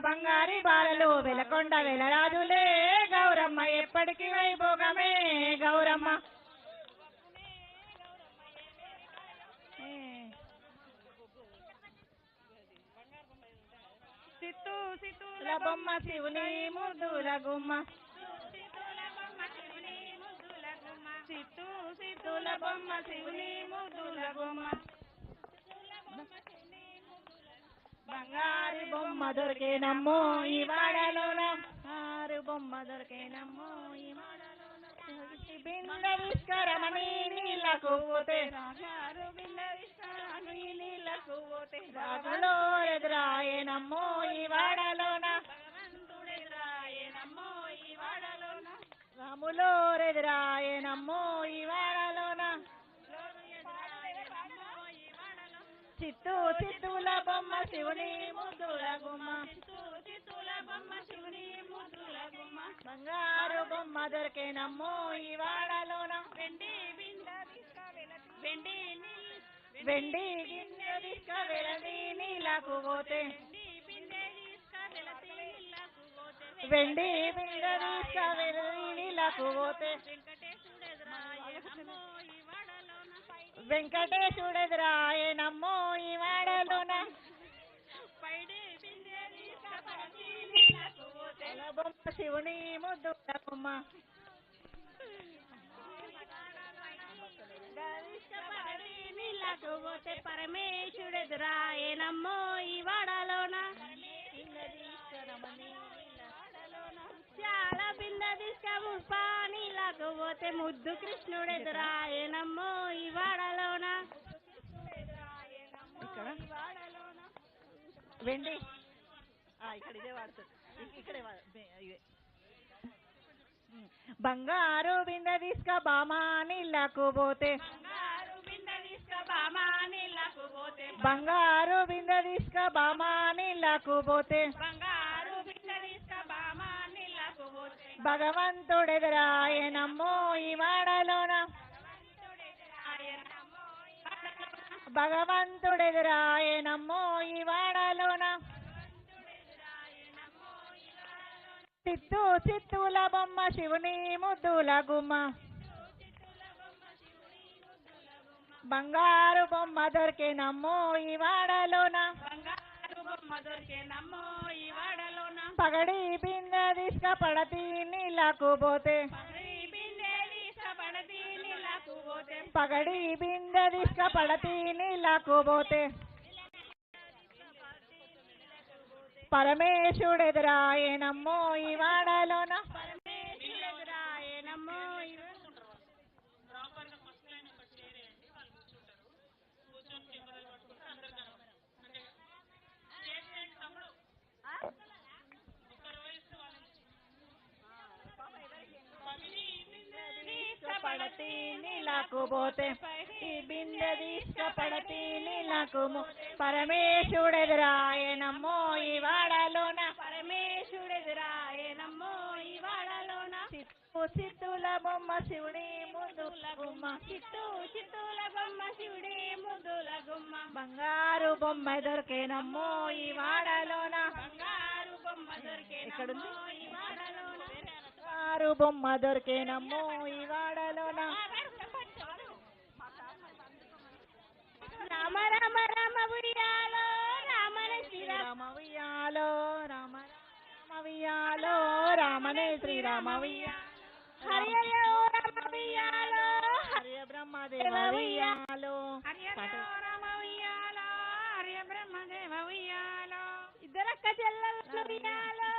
బంగారి బాలలు వెలకొండ వెలరాజులే గౌరమ్మ ఎప్పటికీ వైభోగమే గౌరమ్మ సిత్తుల బొమ్మ శివుని ముద్దుల గుమ్మ సిత్తుల బొమ్మ శివుని ముద్దుల గుమ్మ బంగారు బొమ్మ దొరికేనమ్మో ఈ వాడలోన బంగారు బొమ్మ దొరికేనమ్మో ఈ వాడలోన బింద విష్కరమణి నీళ్ళకు పోతే రాగారు బింద విష్కరమణి నీళ్ళకు పోతే రాజులో ఎదురాయేనమ్మో ఈ వాడలోన భగవంతుడెదురాయేనమ్మో ఈ వాడలోన రాములో ఎదురాయేనమ్మో ఈ వాడలోన చిత్తూల బొమ్మ శివుని ముద్దుల గుమ్మ చిత్తూల బొమ్మ శివుని ముద్దుల గుమ్మ బంగారు బొమ్మ దొరికేనమ్మో ఈ వాడలోన వెండి గిన్నె తీసుక వెలది నీళ్ళకు పోతే వెండి బిందె తీసుక వెలది నీళ్ళకు పోతే వెంకటేశుడెదురాయేనమ్మో ఈ వాడలోన బొమ్మ శివుని ముద్దుల బొమ్మ నీళ్ళకు పోతే పరమేశుడెదురాయేనమ్మో ఈ వాడలోన చాలా బింద తీసుక నీళ్ళకు పోతే ముద్దు కృష్ణుడెదురాయేనమ్మో ఈ వాడలోన వెండి ఇక్కడ ఇదే వాడుతుంది ఇక్కడే బంగారు బిందె తీసుక బామా నీళ్ళకు పోతే బంగారు బిందె తీసుక బామా నీళ్ళకు పోతే భగవంతుడెదురాయేనమ్మో ఈ వాడలోన భగవంతుడెదురాయేనమ్మో ఈ వాడలోన చిత్తూల బొమ్మ శివుని ముద్దుల గుమ్మ బంగారు బొమ్మ దొరికేనమ్మో ఈ వాడలోన పగడి బిందె తీసుక పడతి నీళ్ళకు పోతే పగడి బిందె తీసుక పడతి నీళ్ళకు పోతే పరమేశుడెదురాయేనమ్మో ఈ వాడలోన పడతి నీళ్ళకు పోతే ఈ బిందె తీసుక పడతి నీళ్ళకు పరమేశుడెదురాయేనమ్మో ఈ వాడలోన చిత్తూల బొమ్మ శివుడి ముద్దుల గుమ్మ బంగారు బొమ్మ దొరికేనమ్మో ఈ వాడలోన ఎక్కడుంది బంగారు బొమ్మ దొరికేనమ్మో ఈ వాడలోన రామ రామ రామ ఉయ్యాలో రామనే శ్రీరామ ఉయ్యాలో రామ రామ ఉయ్యాలో రామనే శ్రీరామ ఉయ్యాలో హరి రామ ఉయ్యాలో హరి బ్రహ్మదేవ ఉయ్యాలో రామ ఉయ్యాలో హరి బ్రహ్మదేవ ఉయ్యాలో ఇద్దరక్క చెల్లెలు ఉయ్యాలో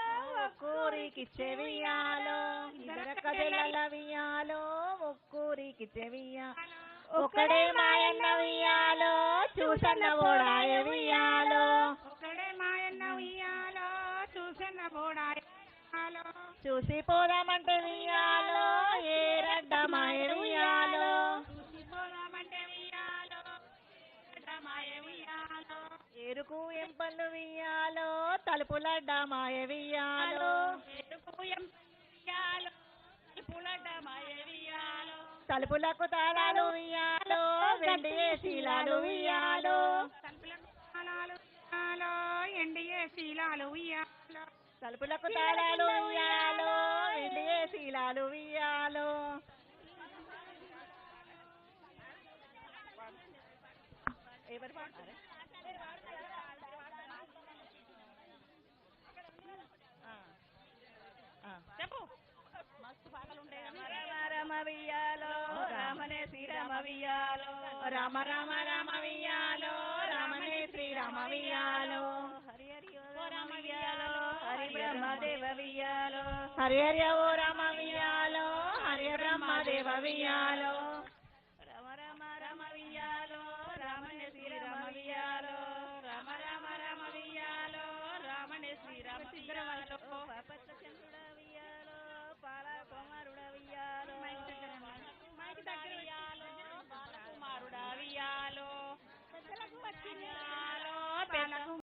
ఒక్కూరికి చెవియాలో ఇద్దరక్క చెల్లెల ఉయ్యాలో ఒక్కూరికి చెవియాలో ఒకడే మాయన్న ఉయ్యాలో చూసన్న బోడాయ ఉయ్యాలో ఒకడే మాయన్న ఉయ్యాలో చూసన్న బోడాయ చూసి పోదామంటే ఉయ్యాలో ఏ రడ్డ మాయ ఉయ్యాలో చూసి పోదామంటే ఉయ్యాలో మాయ ఉయ్యాలో ఎరుకు ఎంపళ్ళు ఉయ్యాలో తలుపులడ్డ మాయ ఉయ్యాలో ఎరుకు ఎంపళ్ళు తలుపులడ్డ మాయ ఉయ్యాలో తలుపులకు తాళాలు ఉయ్యాలో వెండి శీలాలు ఉయ్యాలో ఎండియే శీలాలు ఉయ్యాలో తలుపులకు తాళాలు ఉయ్యాలో వెండి శీలాలు ఉయ్యాలో ఎవరు పాడతారు చెప్పు మస్తు పాటలు ఉంటాయి రామ రామ వియ్యాలో రామనే శ్రీరామ వియ్యాలో రామ రామ రామ వియ్యాలో రామనే శ్రీరామ వియ్యాలో హరి హరి ఓ రామ వియ్యాలో హరి బ్రహ్మదేవ వియ్యాలో హరి హరి ఓ రామ వియ్యాలో హరి బ్రహ్మదేవ వియ్యాలో రామ రామ రామ వియ్యాలో రామనే శ్రీరామ వియ్యాలో రామ రామ రామ వియ్యాలో రామనే శ్రీరామ వియ్యాలో పాపచ్చ చంద్రుడ వియ్యాలో పాల కుమారుడ వియ్యాలో మైకి దగ్గర వియ్యాలో బాల కుమారుడ వియ్యాలో పెద్దలకు వచ్చియాలో